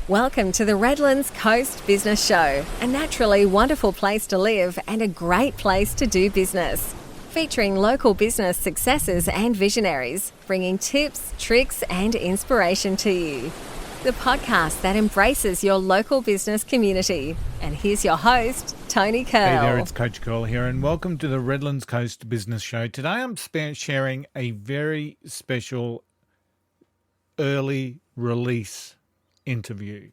Welcome to the Redlands Coast Business Show, a naturally wonderful place to live and a great place to do business. Featuring local business successes and visionaries, bringing tips, tricks and inspiration to you. The podcast that embraces your local business community. And here's your host, Tony Curl. Hey there, it's Coach Curl here, and welcome to the Redlands Coast Business Show. Today I'm sharing a very special early release interview.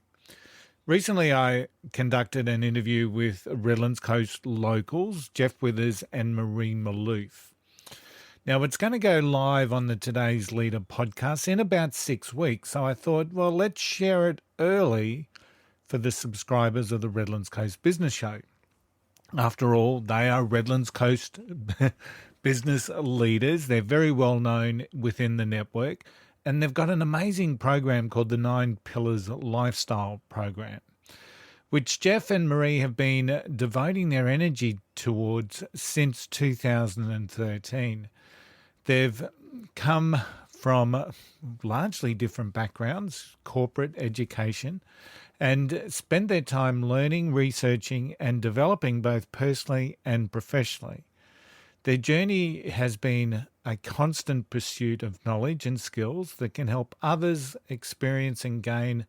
Recently, I conducted an interview with Redlands Coast locals, Jeff Withers and Maree Malouf. Now, it's going to go live on the Today's Leader podcast in about 6 weeks. So I thought, well, let's share it early for the subscribers of the Redlands Coast Business Show. After all, they are Redlands Coast business leaders. They're very well known within the network. And they've got an amazing program called the 9 Pillars Lifestyle Program, which Jeff and Maree have been devoting their energy towards since 2013. They've come from largely different backgrounds, corporate education, and spent their time learning, researching, and developing both personally and professionally. Their journey has been a constant pursuit of knowledge and skills that can help others experience and gain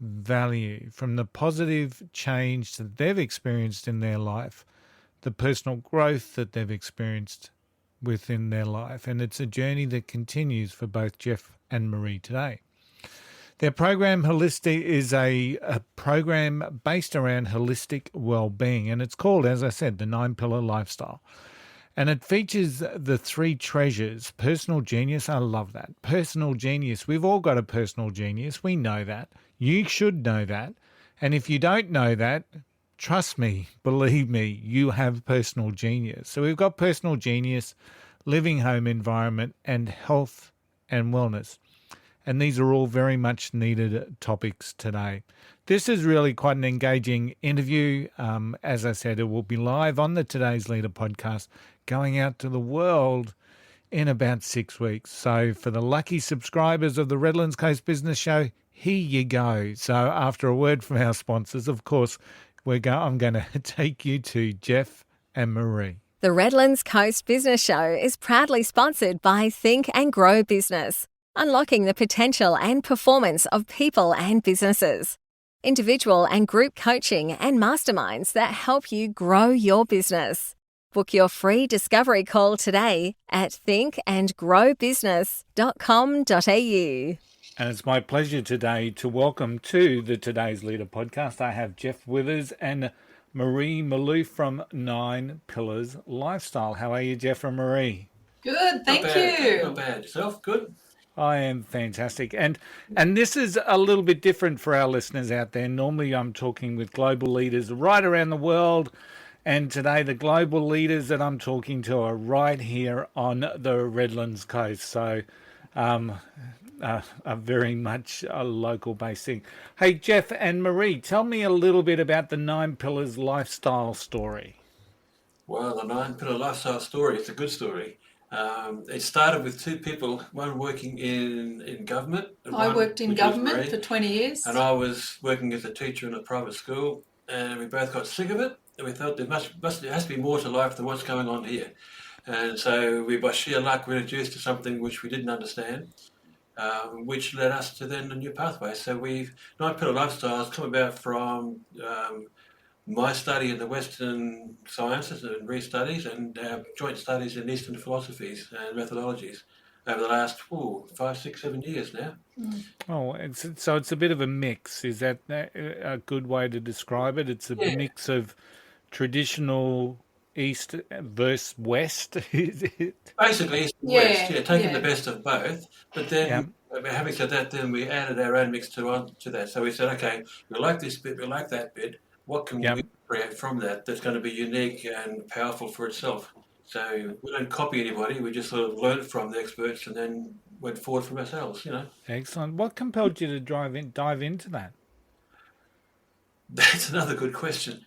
value from the positive change that they've experienced in their life, the personal growth that they've experienced within their life. And it's a journey that continues for both Jeff and Maree today. Their program Holistic is a program based around holistic well-being, and it's called, as I said, the 9 Pillar Lifestyle. And it features the 3 treasures. Personal genius, I love that. Personal genius, we've all got a personal genius. We know that. You should know that. And if you don't know that, trust me, believe me, you have personal genius. So we've got personal genius, living home environment, and health and wellness. And these are all very much needed topics today. This is really quite an engaging interview. As I said, it will be live on the Today's Leader podcast, going out to the world in about 6 weeks. So for the lucky subscribers of the Redlands Coast Business Show, here you go. So after a word from our sponsors, of course, I'm going to take you to Jeff and Maree. The Redlands Coast Business Show is proudly sponsored by Think and Grow Business, unlocking the potential and performance of people and businesses. Individual and group coaching and masterminds that help you grow your business. Book your free discovery call today at thinkandgrowbusiness.com.au. And it's my pleasure today to welcome to the Today's Leader podcast. I have Jeff Withers and Maree Malouf from 9 Pillars Lifestyle. How are you, Jeff and Maree? Good, thank you. Not bad. Yourself? Good? I am fantastic. And this is a little bit different for our listeners out there. Normally I'm talking with global leaders right around the world. And today the global leaders that I'm talking to are right here on the Redlands Coast. So a very much a local based thing. Hey, Jeff and Maree, tell me a little bit about the 9 Pillars Lifestyle story. Well, the 9 Pillar Lifestyle story, it's a good story. It started with 2 people, one working in government. I worked in government for 20 years. And I was working as a teacher in a private school, and we both got sick of it, and we thought there has to be more to life than what's going on here. And so we, by sheer luck, were introduced to something which we didn't understand, which led us to then a new pathway. So 9 Pillar Lifestyles come about from my study in the Western sciences and re-studies and joint studies in Eastern philosophies and methodologies over the last 5, 6, 7 years now. Oh, so it's a bit of a mix. Is that a good way to describe it? It's a mix of traditional East versus West, is it? Basically, East and West, taking the best of both. But then, having said that, then we added our own mix to that. So we said, okay, we like this bit, we like that bit. What can we create from that that's going to be unique and powerful for itself? So we don't copy anybody. We just sort of learn from the experts and then went forward from ourselves, Excellent. What compelled you to dive into that? That's another good question.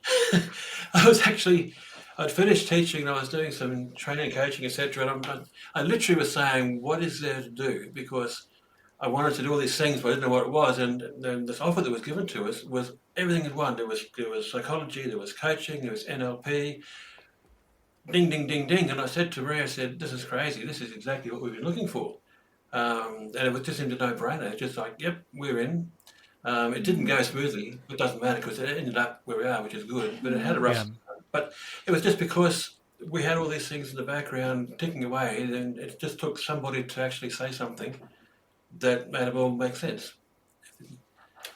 I'd finished teaching and I was doing some training, coaching, etc. And I literally was saying, what is there to do? Because I wanted to do all these things, but I didn't know what it was. And then this offer that was given to us was everything in one. There was psychology, there was coaching, there was NLP, ding, ding, ding, ding. And I said to Maree, I said, this is crazy. This is exactly what we've been looking for. And it was just seemed a no-brainer. It's just like, yep, we're in. It didn't go smoothly. It doesn't matter because it ended up where we are, which is good. But it had a rough start. But it was just because we had all these things in the background ticking away, and it just took somebody to actually say something that made it all make sense.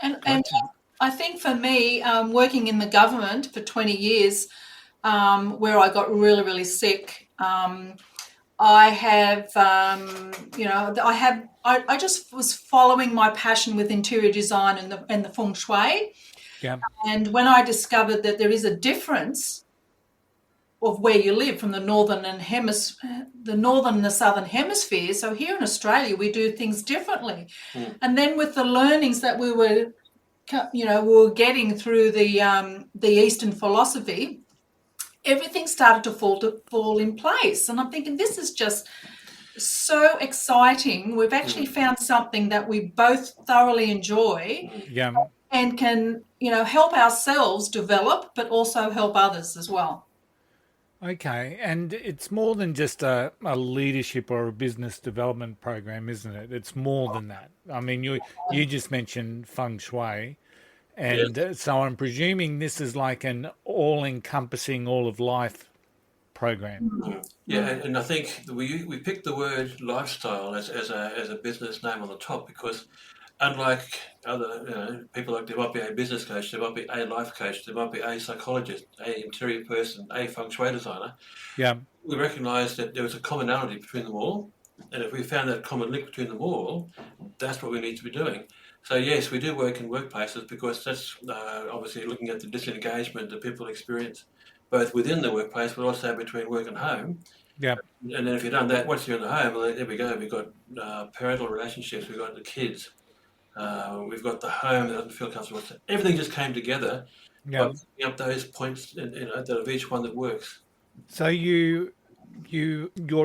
And I think for me, working in the government for 20 years, where I got really, really sick, I have, I just was following my passion with interior design and the feng shui. Yeah. And when I discovered that there is a difference of where you live from the northern and the southern hemisphere. So here in Australia, we do things differently. And then with the learnings that we were getting through the Eastern philosophy, everything started to fall in place. And I'm thinking, this is just so exciting. We've actually found something that we both thoroughly enjoy. Yeah. And can, help ourselves develop, but also help others as well. Okay, and it's more than just a leadership or a business development program, isn't it? It's more than that. I mean, you just mentioned feng shui, and so I'm presuming this is like an all-encompassing, all-of-life program. Yeah, and I think we picked the word lifestyle as a business name on the top because unlike other people, like there might be a business coach, there might be a life coach, there might be a psychologist, a interior person, a feng shui designer. Yeah. We recognised that there was a commonality between them all, and if we found that common link between them all, that's what we need to be doing. So yes, we do work in workplaces because that's obviously looking at the disengagement that people experience both within the workplace but also between work and home. Yeah. And then if you've done that, once you're in the home, well, there we go. We've got parental relationships, we've got the kids. We've got the home that doesn't feel comfortable. So everything just came together. Yeah. By picking up those points, that of each one that works. So you're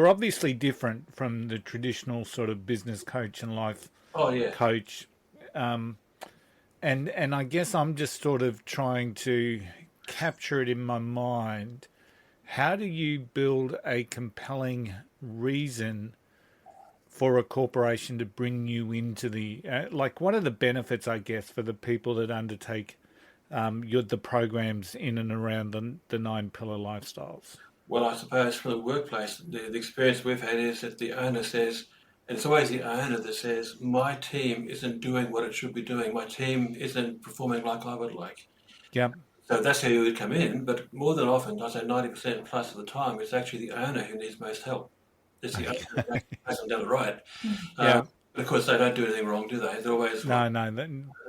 obviously different from the traditional sort of business coach and life coach, and I guess I'm just sort of trying to capture it in my mind. How do you build a compelling reason for a corporation to bring you into the what are the benefits, I guess, for the people that undertake the programs in and around the 9 pillar lifestyles? Well, I suppose for the workplace, the experience we've had is that the owner says, and it's always the owner that says, my team isn't doing what it should be doing. My team isn't performing like I would like. Yeah. So that's how you would come in, but more than often, I'd say 90% plus of the time, it's actually the owner who needs most help. It's the owner who hasn't done it right. Yeah. Of course, they don't do anything wrong, do they? They're always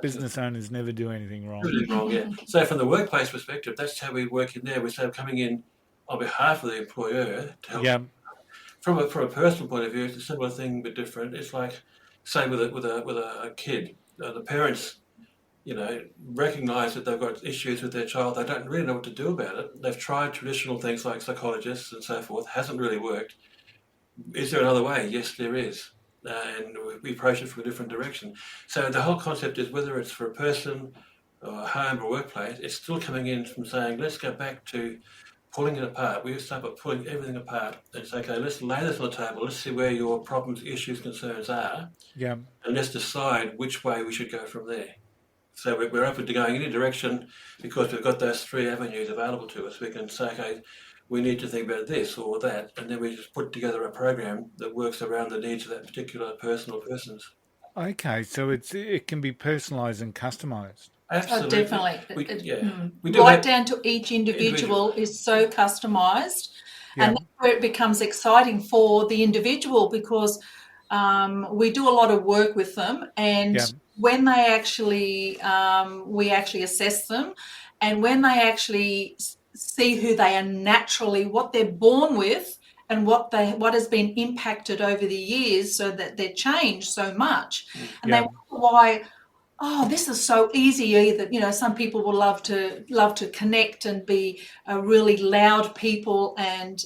business owners never do anything wrong. Yeah. So from the workplace perspective, that's how we work in there. We're sort of coming in on behalf of the employer to help. Yeah. From a personal point of view, it's a similar thing but different. It's like, say, with a kid, the parents, recognise that they've got issues with their child. They don't really know what to do about it. They've tried traditional things like psychologists and so forth. Hasn't really worked. Is there another way? Yes, there is. And we approach it from a different direction. So the whole concept is whether it's for a person, or a home or workplace, it's still coming in from saying, let's go back to pulling it apart. We start by pulling everything apart and say, okay, let's lay this on the table. Let's see where your problems, issues, concerns are. Yeah. And let's decide which way we should go from there. So we're open to going any direction because we've got those 3 avenues available to us. We can say, okay, we need to think about this or that, and then we just put together a program that works around the needs of that particular person or persons. Okay, so it can be personalised and customised. Absolutely. Definitely. Down to each individual is so customised, and that's where it becomes exciting for the individual because we do a lot of work with them, and when they actually, we actually assess them, and when they actually see who they are naturally, what they're born with, and what has been impacted over the years, so that they're changed so much, and they wonder why. Oh, this is so easy. Either some people will love to connect and be really loud people, and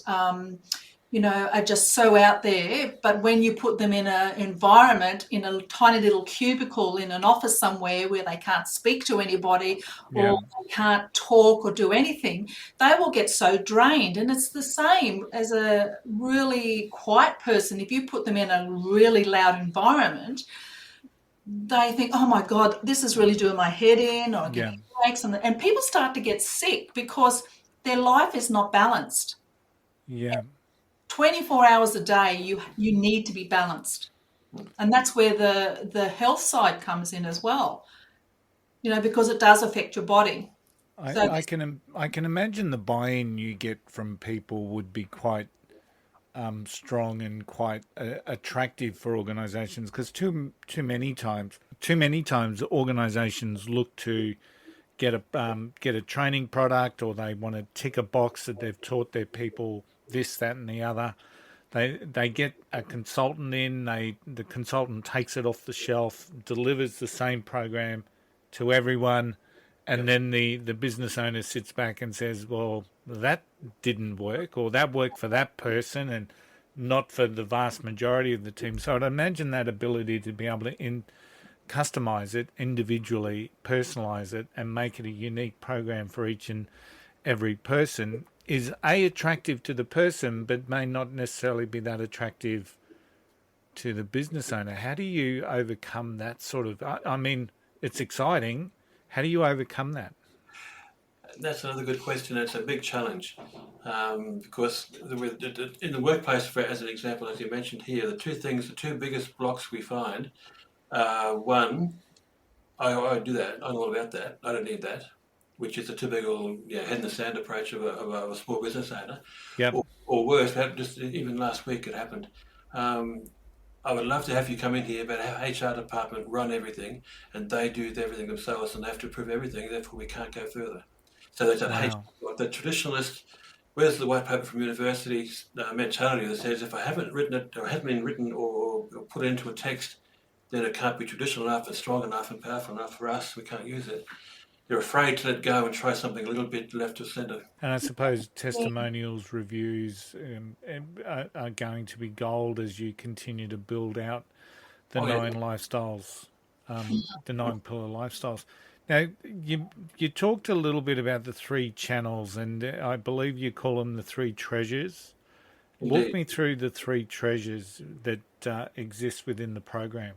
are just so out there. But when you put them in an environment, in a tiny little cubicle in an office somewhere where they can't speak to anybody or they can't talk or do anything, they will get so drained. And it's the same as a really quiet person. If you put them in a really loud environment, they think, oh my God, this is really doing my head in, or getting headaches, and people start to get sick because their life is not balanced. Yeah. 24 hours a day, you need to be balanced. And that's where the health side comes in as well, because it does affect your body. I can imagine the buy-in you get from people would be quite strong and quite attractive for organisations, because too many times organisations look to get a training product, or they want to tick a box that they've taught their people this, that, and the other. They get a consultant in. The consultant takes it off the shelf, delivers the same program to everyone, and then the business owner sits back and says, well, that didn't work, or that worked for that person and not for the vast majority of the team. So I'd imagine that ability to be able to customize it individually, personalize it, and make it a unique program for each and every person is attractive to the person, but may not necessarily be that attractive to the business owner. How do you overcome that sort of, I mean, it's exciting. How do you overcome that? That's another good question. It's a big challenge because in the workplace, as an example, as you mentioned here, the two biggest blocks we find, one, I do that. I'm all about that. I don't need that, which is a typical head in the sand approach of a small business owner. Yep. Or worse, just even last week it happened. I would love to have you come in here, but our HR department run everything, and they do everything themselves, and they have to approve everything. Therefore, we can't go further. So there's that the traditionalist, where's the white paper from university mentality that says if I haven't written it, or hasn't been written or put into a text, then it can't be traditional enough and strong enough and powerful enough for us. We can't use it. You're afraid to let go and try something a little bit left of centre. And I suppose testimonials, reviews are going to be gold as you continue to build out the nine lifestyles, the 9 pillar lifestyles. Now, you talked a little bit about the 3 channels, and I believe you call them the 3 treasures. Indeed. Walk me through the 3 treasures that exist within the program.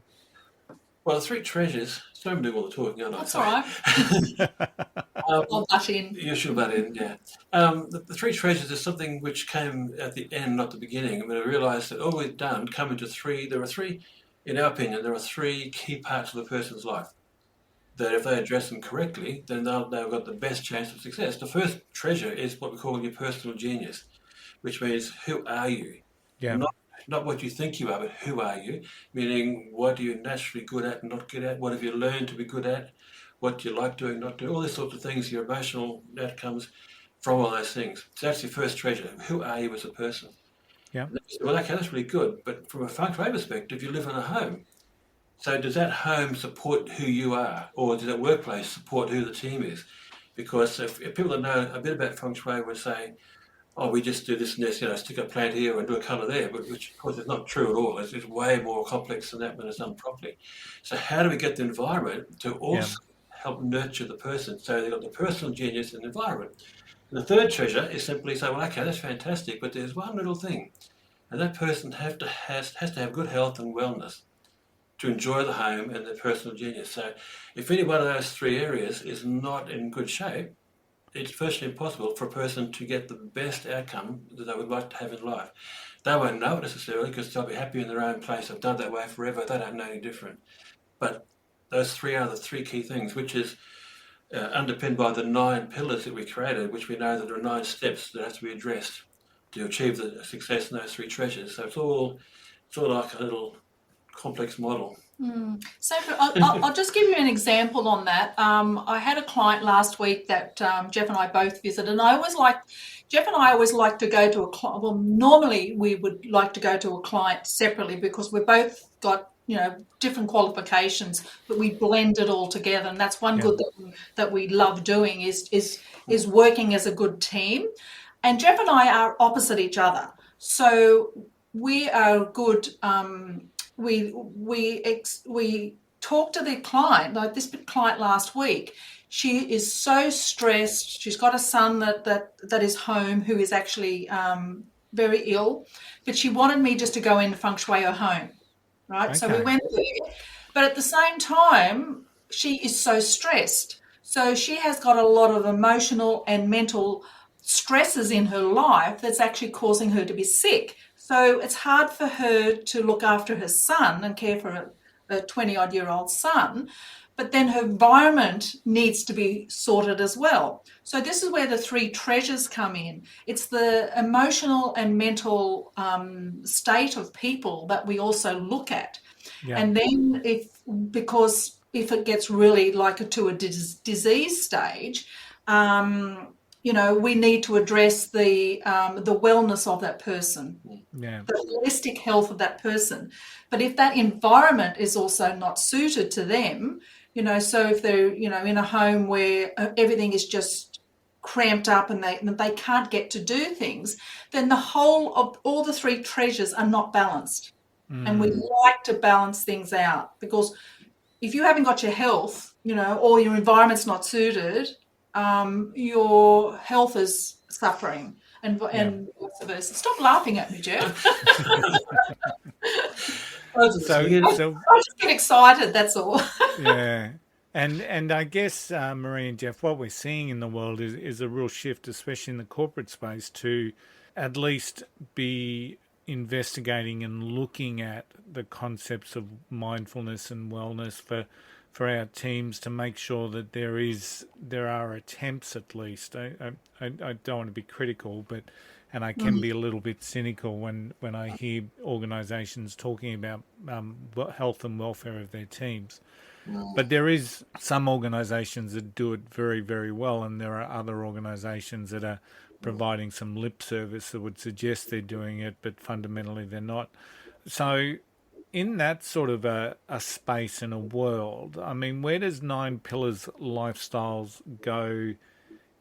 Well, the 3 treasures. Sorry, I'm doing all the talking, aren't I? That's all right. I'll butt in. You should butt in, yeah. The 3 treasures is something which came at the end, not the beginning. I mean, I realised that all we've done come into 3. There are 3, in our opinion, there are 3 key parts of a person's life that if they address them correctly, then they've got the best chance of success. The first treasure is what we call your personal genius, which means who are you? Yeah. Not what you think you are, but who are you? Meaning, what are you naturally good at and not good at? What have you learned to be good at? What do you like doing, not doing? All these sorts of things, your emotional outcomes from all those things. So that's your first treasure. Who are you as a person? Yeah. Well, okay, that's really good. But from a functional perspective, you live in a home. So does that home support who you are? Or does that workplace support who the team is? Because if people that know a bit about feng shui would say, oh, we just do this and this, stick a plant here and do a colour there, but which of course is not true at all. It's way more complex than that when it's done properly. So how do we get the environment to also help nurture the person? So they've got the personal genius and the environment. And the third treasure is simply say, well, okay, that's fantastic, but there's one little thing. And that person has to have good health and wellness to enjoy the home and their personal genius. So if any one of those 3 areas is not in good shape, it's virtually impossible for a person to get the best outcome that they would like to have in life. They won't know it necessarily because they'll be happy in their own place. They've done it that way forever. They don't know any different. But those 3 are the 3 key things, which is underpinned by the 9 pillars that we created, which we know that there are 9 steps that have to be addressed to achieve the success in those 3 treasures. So it's all like a little complex model. So I'll just give you an example on that. I had a client last week that Jeff and I both visited, and Jeff and I always like to go to a client. Well, normally we would like to go to a client separately because we've both got different qualifications, but we blend it all together, and that's one good that we love doing is working as a good team. And Jeff and I are opposite each other. So we are good. We talk to the client. Like this client last week, she is so stressed. She's got a son that is home who is actually very ill, but she wanted me just to go in and feng shui her home, right? Okay. So we went there, but at the same time, she is so stressed. So she has got a lot of emotional and mental stresses in her life that's actually causing her to be sick. So it's hard for her to look after her son and care for a 20-odd-year-old son, but then her environment needs to be sorted as well. So this is where the three treasures come in. It's the emotional and mental state of people that we also look at. Yeah. And then because if it gets really like to a disease stage, we need to address the wellness of that person, the holistic health of that person. But if that environment is also not suited to them, so if they're, in a home where everything is just cramped up and they can't get to do things, then the whole of all the three treasures are not balanced. And we like to balance things out, because if you haven't got your health, or your environment's not suited, your health is suffering, and vice versa. Stop laughing at me, Jeff. I just get excited, that's all. Yeah. And I guess, Maree and Jeff, what we're seeing in the world is a real shift, especially in the corporate space, to at least be investigating and looking at the concepts of mindfulness and wellness for our teams, to make sure that there are attempts, at least. I don't want to be critical, and I can be a little bit cynical when I hear organisations talking about health and welfare of their teams. But there is some organisations that do it very, very well, and there are other organisations that are providing some lip service that would suggest they're doing it, but fundamentally they're not. So in that sort of a space and a world, I mean, where does 9 Pillars Lifestyles go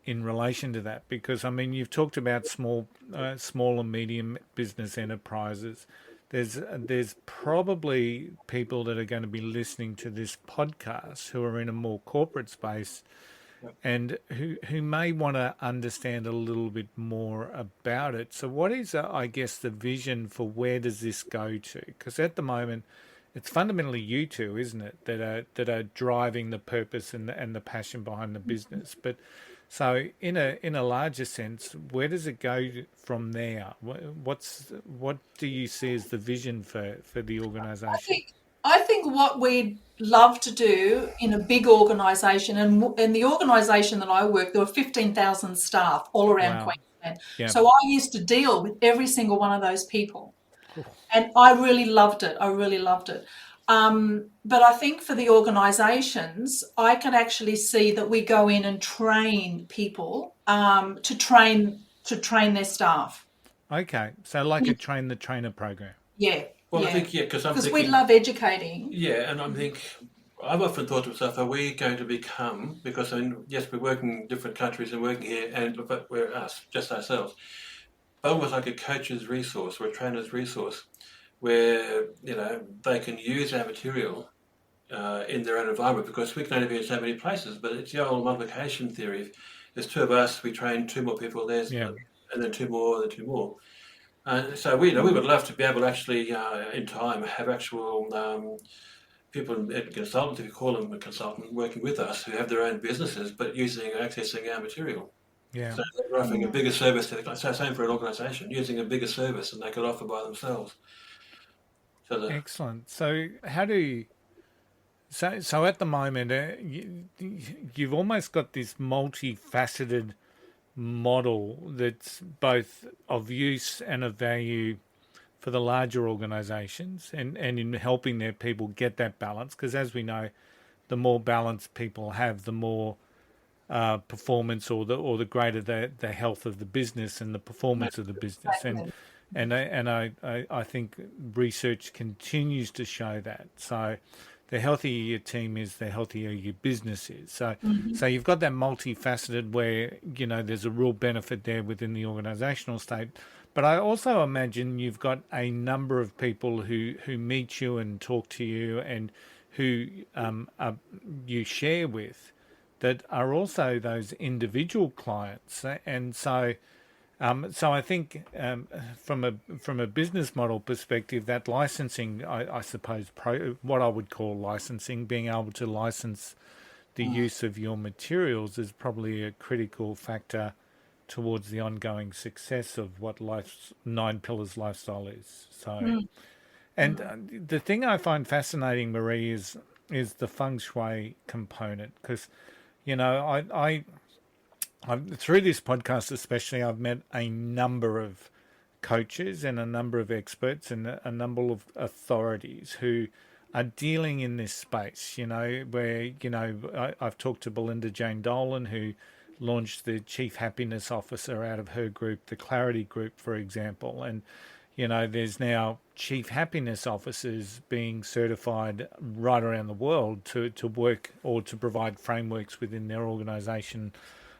in relation to that? Because, I mean, you've talked about small and medium business enterprises. There's probably people that are going to be listening to this podcast who are in a more corporate space and who may want to understand a little bit more about it. So what is, I guess, the vision for where does this go to? Because at the moment, it's fundamentally you two, isn't it, that are driving the purpose and the passion behind the business. But so in a larger sense, where does it go from there? What do you see as the vision for the organisation? I think what we'd love to do in a big organisation, and in the organisation that I work, there were 15,000 staff all around Queensland. Yeah. So I used to deal with every single one of those people. And I really loved it. But I think for the organisations, I can actually see that we go in and train people to train their staff. Okay, so like a train the trainer program. Yeah. Well, I think, because we love educating. Yeah, and I've often thought to myself, are we going to become, because yes, we're working in different countries and working here, but we're just ourselves, almost like a coach's resource or a trainer's resource, where they can use our material in their own environment, because we can only be in so many places. But it's the old multiplication theory. If there's 2 of us, we train 2 more people. And then 2 more, and then 2 more. So we would love to be able to actually, in time, have actual people in consultants, if you call them a consultant, working with us, who have their own businesses, but accessing our material. Yeah. So they're offering a bigger service to the client. So same for an organisation, using a bigger service than they could offer by themselves. Excellent. So how do you... So at the moment, you've almost got this multifaceted model that's both of use and of value for the larger organisations, and in helping their people get that balance. Because as we know, the more balance people have, the more performance, or the greater the health of the business and the performance of the business. And I think research continues to show that. So the healthier your team is, the healthier your business is. So so you've got that multifaceted where, there's a real benefit there within the organisational state. But I also imagine you've got a number of people who meet you and talk to you and who you share with that are also those individual clients. And so I think from a business model perspective, that licensing, I suppose, what I would call licensing, being able to license the use of your materials is probably a critical factor towards the ongoing success of what life's 9 pillars lifestyle is. So, and the thing I find fascinating, Maree, is the feng shui component because, you know, I've through this podcast especially, I've met a number of coaches and a number of experts and a number of authorities who are dealing in this space, you know, where, you know, I've talked to Belinda Jane Dolan, who launched the Chief Happiness Officer out of her group, the Clarity Group, for example. And, you know, there's now Chief Happiness Officers being certified right around the world to work or to provide frameworks within their organisation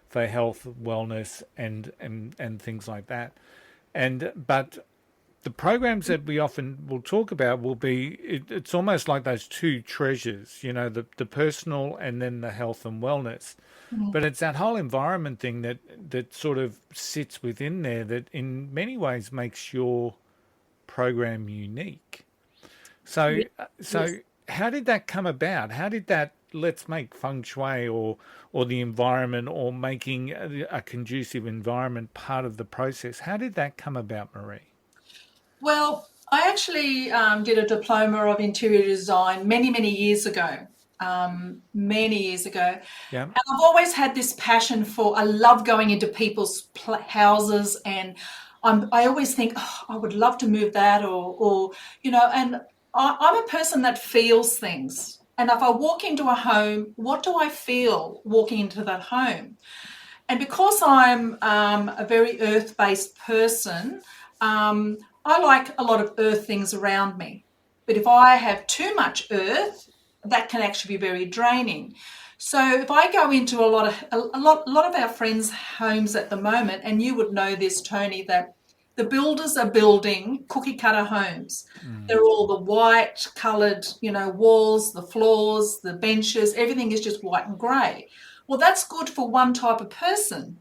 for health, wellness, and things like that. But the programs that we often will talk about will be, it's almost like those two treasures, you know, the personal and then the health and wellness. But it's that whole environment thing that sort of sits within there that in many ways makes your program unique. So how did that come about? How did that let's make feng shui or the environment or making a conducive environment part of the process? How did that come about, Maree? Well, I actually did a diploma of interior design many years ago. Yeah. And I've always had this passion for, I love going into people's houses, and I always think, oh, I would love to move that or you know, and I'm a person that feels things. And if I walk into a home, what do I feel walking into that home? And because I'm a very earth-based person, I like a lot of earth things around me. But if I have too much earth, that can actually be very draining. So if I go into a lot of our friends' homes at the moment, and you would know this, Tony, that the builders are building cookie cutter homes. They're all the white coloured, you know, walls, the floors, the benches, everything is just white and grey. Well, that's good for one type of person,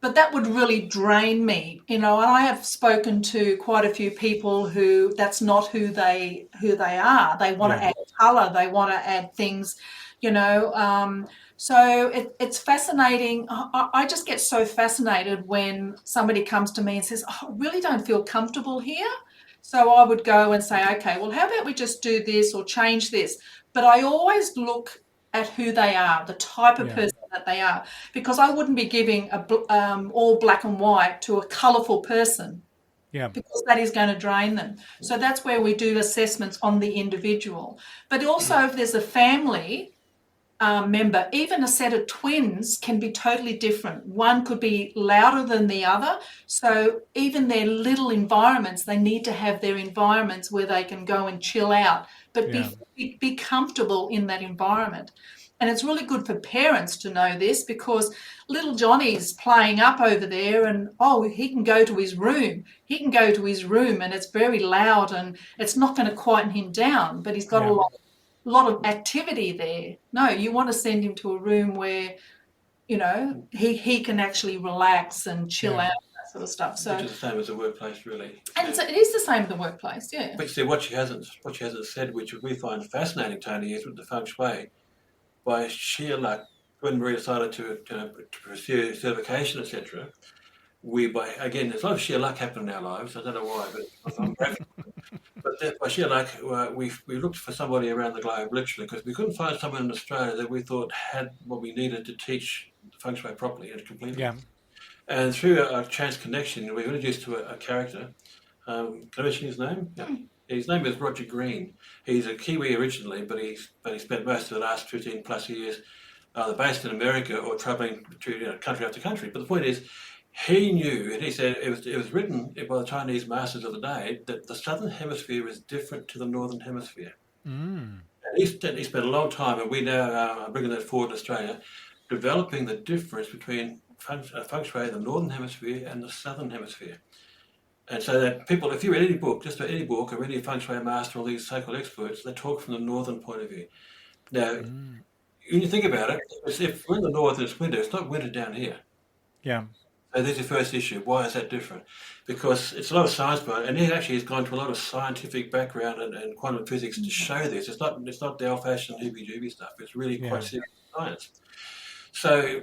but that would really drain me, you know. And I have spoken to quite a few people who that's not who they are. They want to add colour, they want to add things, you know. So it's fascinating. I just get so fascinated when somebody comes to me and says, oh, I really don't feel comfortable here. So I would go and say, okay, well, how about we just do this or change this? But I always look at who they are, the type of person that they are, because I wouldn't be giving all black and white to a colourful person. Yeah. Because that is going to drain them. So that's where we do assessments on the individual. But also if there's a family member, even a set of twins can be totally different. One could be louder than the other. So even their little environments, they need to have their environments where they can go and chill out, but be comfortable in that environment. And it's really good for parents to know this, because little Johnny's playing up over there and, oh, he can go to his room. He can go to his room and it's very loud and it's not going to quieten him down, but he's got a lot of activity there. No, you want to send him to a room where, you know, he can actually relax and chill out, that sort of stuff. So which is the same as the workplace, really. And so it is the same in the workplace, yeah. But see, what she hasn't said, which we find fascinating, Tony, is with the feng shui. By sheer luck, when Maree decided to pursue certification, etc., again, there's a lot of sheer luck happening in our lives. I don't know why, but I'm grateful. But by sheer luck, we looked for somebody around the globe, literally, because we couldn't find someone in Australia that we thought had what we needed to teach the feng shui properly and completely. Yeah. And through a chance connection, we were introduced to a character. Can I mention his name? Yeah. His name is Roger Green. He's a Kiwi originally, but he spent most of the last 15 plus years either based in America or travelling to country after country. But the point is, he knew, and he said it was written by the Chinese masters of the day, that the southern hemisphere is different to the northern hemisphere. And he spent a long time, and we now are bringing that forward in Australia, developing the difference between feng shui in the northern hemisphere and the southern hemisphere. And so that people, if you read any book, just about any book, or any feng shui master, all these so-called experts, they talk from the northern point of view. Now, when you think about it, if we're in the north and it's winter, it's not winter down here. Yeah. So there's your first issue. Why is that different? Because it's a lot of science behind it, and he actually has gone to a lot of scientific background and quantum physics to show this. It's not the old-fashioned hoopy-doopy stuff. It's really quite serious science. So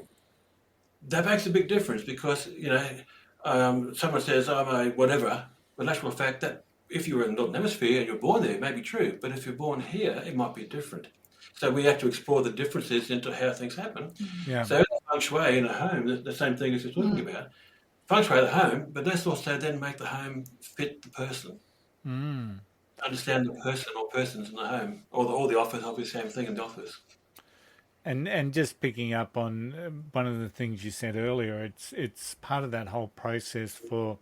that makes a big difference because, someone says, I'm a whatever, but in actual fact, that if you were in the Northern Hemisphere and you're born there, it may be true, but if you're born here, it might be different. So we have to explore the differences into how things happen. Yeah. So feng shui in a home, the same thing as you're talking about. Feng shui at the home, but let's also then make the home fit the person. Understand the person or persons in the home, or the office, obviously same thing in the office. And just picking up on one of the things you said earlier, it's part of that whole process for,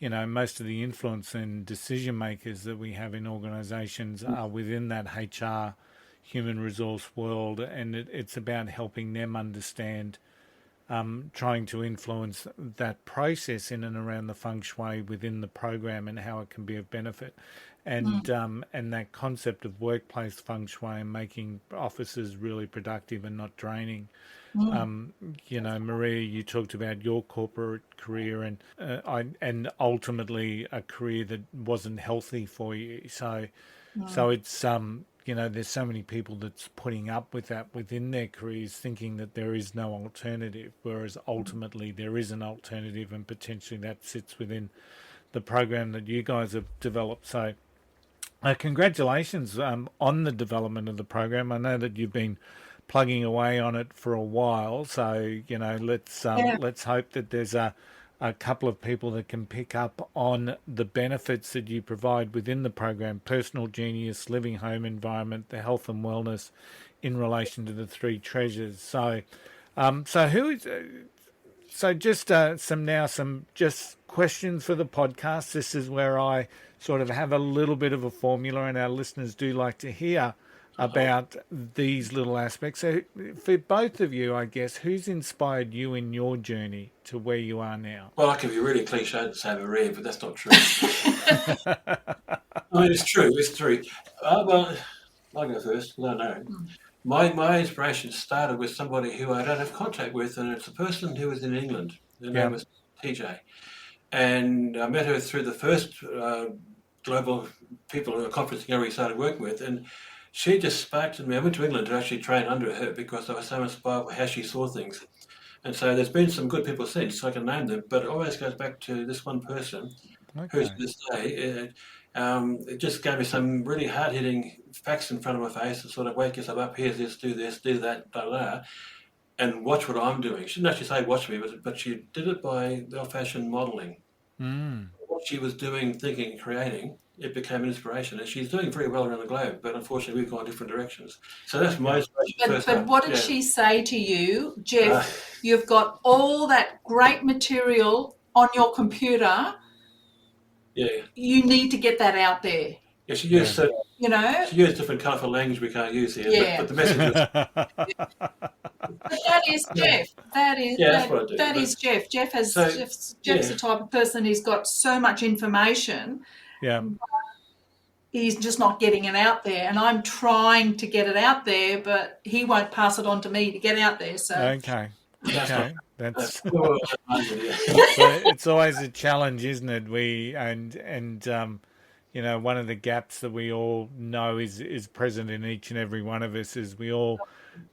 most of the influence and decision makers that we have in organisations are within that HR human resource world, and it's about helping them understand, trying to influence that process in and around the feng shui within the program and how it can be of benefit. And that concept of workplace feng shui and making offices really productive and not draining. Maree, you talked about your corporate career and ultimately a career that wasn't healthy for you. So it's there's so many people that's putting up with that within their careers, thinking that there is no alternative, whereas ultimately there is an alternative, and potentially that sits within the program that you guys have developed. So. Congratulations on the development of the program. I know that you've been plugging away on it for a while, so let's hope that there's a couple of people that can pick up on the benefits that you provide within the program: personal genius, living home environment, the health and wellness in relation to the three treasures. So just some questions for the podcast. This is where I sort of have a little bit of a formula, and our listeners do like to hear about these little aspects. So for both of you, I guess, who's inspired you in your journey to where you are now? Well, I can be really cliche to say Maree, but that's not true. I mean, it's true. Well, I'll go first. No. My inspiration started with somebody who I don't have contact with, and it's a person who was in England. Her name was TJ. And I met her through the first global people conference we started working with, and she just sparked in me. I went to England to actually train under her because I was so inspired by how she saw things. And so there's been some good people since, so I can name them, but it always goes back to this one person who's to this day. It just gave me some really hard-hitting facts in front of my face to sort of wake yourself up. Here's this, do that, blah, blah, and watch what I'm doing. She didn't actually say watch me, but she did it by the old-fashioned modelling. What she was doing, thinking, creating, it became an inspiration. And she's doing very well around the globe, but unfortunately we've gone different directions. So that's my inspiration. But what did she say to you, Jeff? You've got all that great material on your computer. Yeah. You need to get that out there. Yeah, she used she used different colourful language we can't use here. Yeah. But the message was... But that is Jeff. That is Jeff. Jeff's the type of person who's got so much information. Yeah. He's just not getting it out there, and I'm trying to get it out there, but he won't pass it on to me to get out there. So okay. That's so it's always a challenge, isn't it? One of the gaps that we all know is present in each and every one of us is we all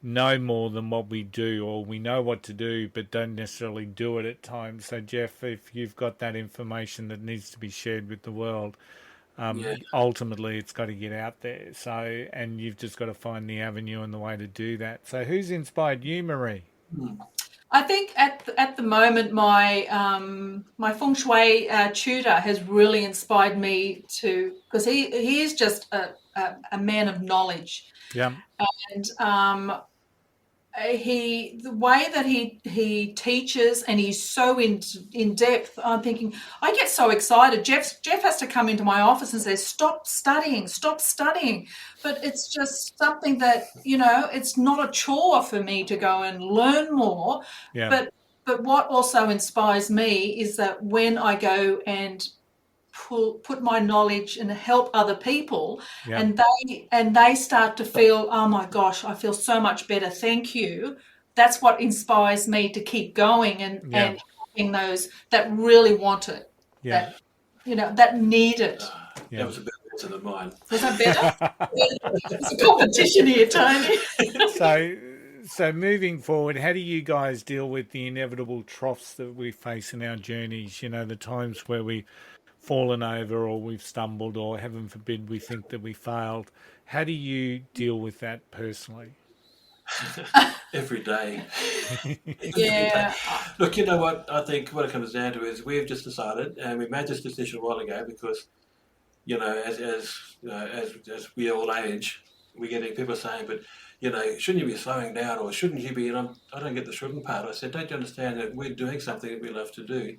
know more than what we do, or we know what to do but don't necessarily do it at times. So Jeff, if you've got that information that needs to be shared with the world, ultimately it's got to get out there. So, and you've just got to find the avenue and the way to do that. So who's inspired you, Maree? I think at the moment my feng shui tutor has really inspired me to, because he is just a man of knowledge. Yeah. And the way that he teaches, and he's so in depth, I'm thinking, I get so excited. Jeff has to come into my office and say, stop studying. But it's just something that, it's not a chore for me to go and learn more. Yeah. But But what also inspires me is that when I go and put my knowledge and help other people, and they start to feel, oh my gosh, I feel so much better, thank you. That's what inspires me to keep going and helping those that really want it, that that need it. That was a better answer than mine. Was that better? It's a competition here, Tony. So moving forward, how do you guys deal with the inevitable troughs that we face in our journeys? You know, the times where we've fallen over or we've stumbled or, heaven forbid, we think that we failed. How do you deal with that personally? Every day. Yeah. Look, you know what? I think what it comes down to is we've just decided, and we made this decision a while ago because, you know, as we all age, we're getting people saying, but, you know, shouldn't you be slowing down or shouldn't you be, and I don't get the shouldn't part. I said, don't you understand that we're doing something that we love to do?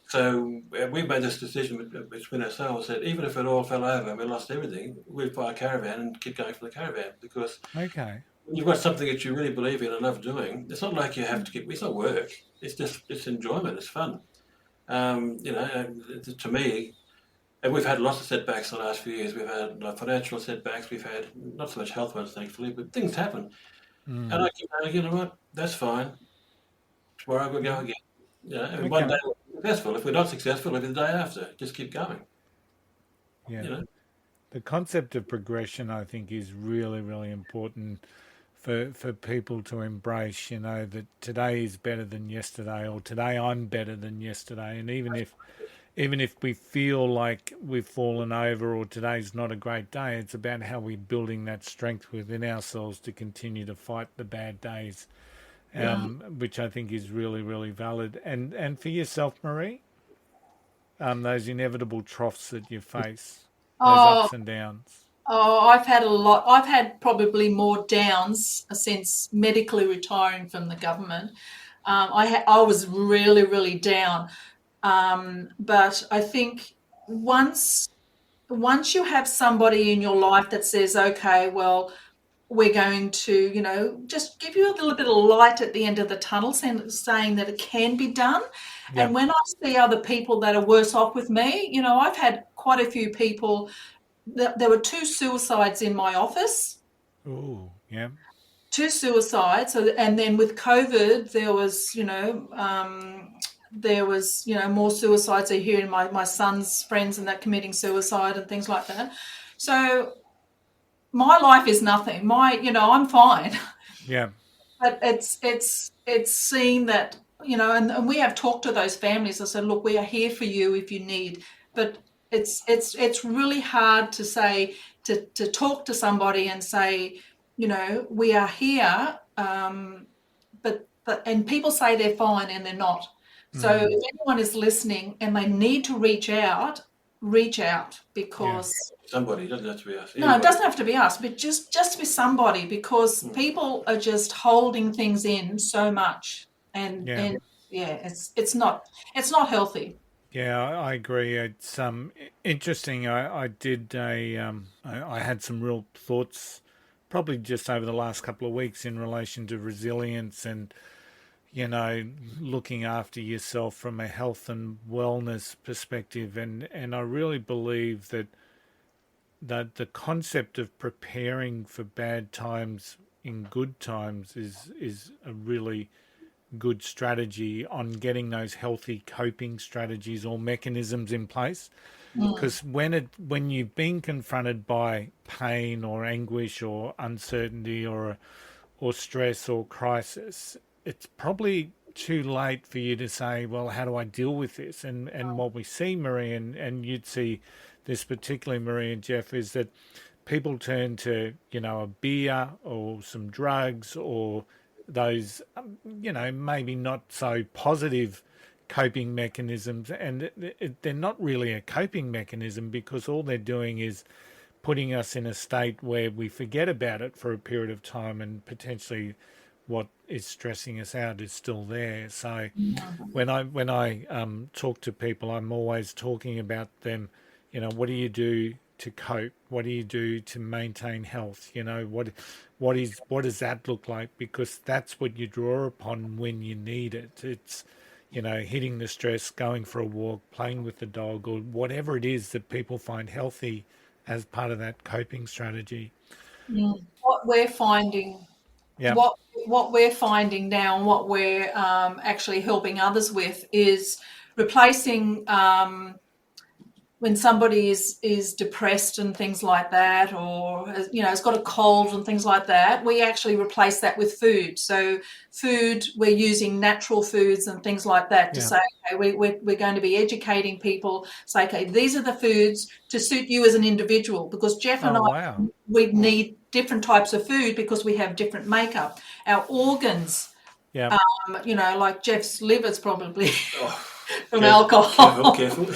So we made this decision between ourselves that even if it all fell over and we lost everything, we'd buy a caravan and keep going for the caravan because when you've got something that you really believe in and love doing, it's not like you have to it's not work. It's enjoyment. It's fun. You know, to me, and we've had lots of setbacks the last few years. We've had financial setbacks. We've had not so much health ones, thankfully, but things happen. And I keep going, you know what? That's fine. Tomorrow we'll go again. You know, and one day we'll be successful. If we're not successful, it'll be the day after. Just keep going. Yeah. You know? The concept of progression, I think, is really, really important for people to embrace, you know, that today is better than yesterday, or today I'm better than yesterday. And even if we feel like we've fallen over or today's not a great day, it's about how we're building that strength within ourselves to continue to fight the bad days, which I think is really, really valid. And for yourself, Maree, those inevitable troughs that you face, those ups and downs. Oh, I've had a lot. I've had probably more downs since medically retiring from the government. I was really, really down. But I think once you have somebody in your life that says, okay, well, we're going to, you know, just give you a little bit of light at the end of the tunnel, saying that it can be done. And when I see other people that are worse off with me, you know, I've had quite a few people. There were 2 suicides in my office. Oh, yeah. 2 suicides, and then with COVID, there was, more suicides. I hear in my son's friends and that committing suicide and things like that. So my life is nothing. I'm fine. Yeah. But it's seen that, you know, and we have talked to those families. I said, look, we are here for you if you need, but it's really hard to say, to talk to somebody and say, you know, we are here, but and people say they're fine and they're not. So if anyone is listening and they need to reach out because somebody, it doesn't have to be us. No, it doesn't have to be us, but just be somebody, because people are just holding things in so much, and it's not healthy. Yeah, I agree. It's interesting. I had some real thoughts, probably just over the last couple of weeks, in relation to resilience and, you know, looking after yourself from a health and wellness perspective, and I really believe that the concept of preparing for bad times in good times is a really good strategy on getting those healthy coping strategies or mechanisms in place. Because when you've been confronted by pain or anguish or uncertainty or stress or crisis, it's probably too late for you to say, well, how do I deal with this? And what we see, Maree, and you'd see this particularly, Maree and Jeff, is that people turn to, you know, a beer or some drugs or those, you know, maybe not so positive coping mechanisms, and they're not really a coping mechanism, because all they're doing is putting us in a state where we forget about it for a period of time, and potentially what is stressing us out is still there. So when I talk to people, I'm always talking about them, you know, what do you do to cope? What do you do to maintain health? You know, what does that look like? Because that's what you draw upon when you need it. It's, you know, hitting the stress, going for a walk, playing with the dog, or whatever it is that people find healthy as part of that coping strategy. What we're finding, Yeah. what we're finding now, and what we're actually helping others with is replacing when somebody is depressed and things like that, or has got a cold and things like that. We actually replace that with food. So food, we're using natural foods and things like that to say, okay, we're going to be educating people. Say, okay, these are the foods to suit you as an individual, because Jeff and I, we need different types of food because we have different makeup. Our organs, like Jeff's liver's probably from alcohol. Careful.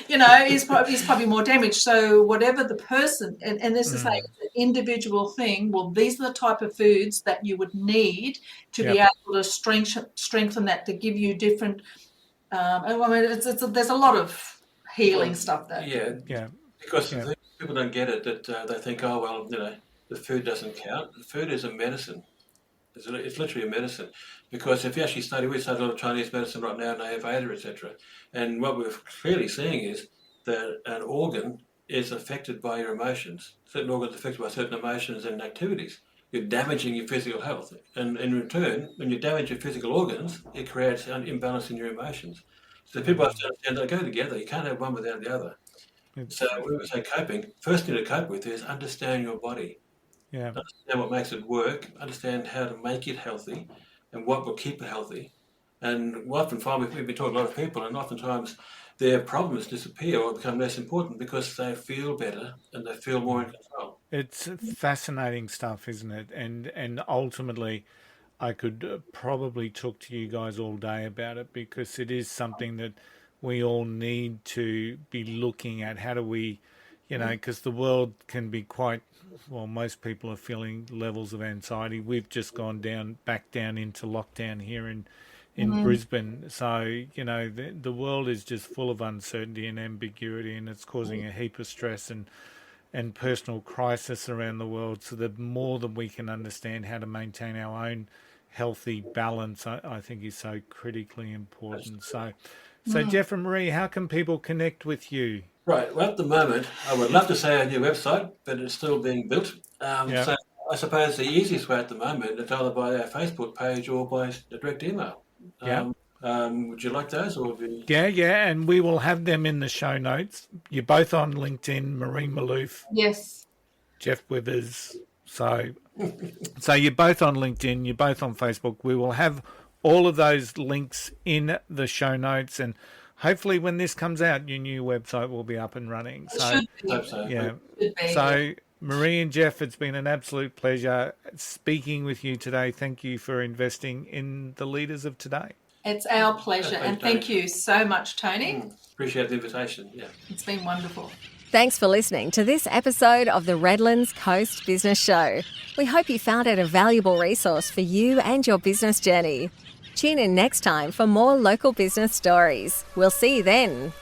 He's probably more damaged. So whatever the person, and this is like an individual thing, well, these are the type of foods that you would need to be able to strengthen that, to give you different, there's a lot of healing stuff that. Because people don't get it, that they think, oh, well, the food doesn't count. The food is a medicine. It's literally a medicine, because if you actually study, we study a lot of Chinese medicine right now, Ayurveda, etc. And what we're clearly seeing is that an organ is affected by your emotions. Certain organs are affected by certain emotions and activities. You're damaging your physical health. And in return, when you damage your physical organs, it creates an imbalance in your emotions. So people have to understand they go together. You can't have one without the other. So when we say coping, first thing to cope with is understand your body. Understand what makes it work, understand how to make it healthy and what will keep it healthy. And we often find, we've been talking to a lot of people, and oftentimes their problems disappear or become less important because they feel better and they feel more in control. It's fascinating stuff, isn't it? And ultimately, I could probably talk to you guys all day about it, because it is something that we all need to be looking at. How do we, because the world can be quite, well, most people are feeling levels of anxiety. We've just gone back down into lockdown here in Brisbane. So, the world is just full of uncertainty and ambiguity, and it's causing a heap of stress and personal crisis around the world. So the more that we can understand how to maintain our own healthy balance, I think is so critically important. So Jeff and Maree, how can people connect with you? Right. Well, at the moment, I would love to say our new website, but it's still being built. So I suppose the easiest way at the moment is either by our Facebook page or by a direct email. Would you like those? Or Yeah, and we will have them in the show notes. You're both on LinkedIn, Maree Malouf. Yes. Jeff Withers. So you're both on LinkedIn, you're both on Facebook. We will have all of those links in the show notes, and hopefully when this comes out, your new website will be up and running. So, So Maree and Jeff, it's been an absolute pleasure speaking with you today. Thank you for investing in the leaders of today. It's our pleasure, and thank you so much, Tony. Appreciate the invitation. Yeah, it's been wonderful. Thanks for listening to this episode of the Redlands Coast Business Show. We hope you found it a valuable resource for you and your business journey. Tune in next time for more local business stories. We'll see you then.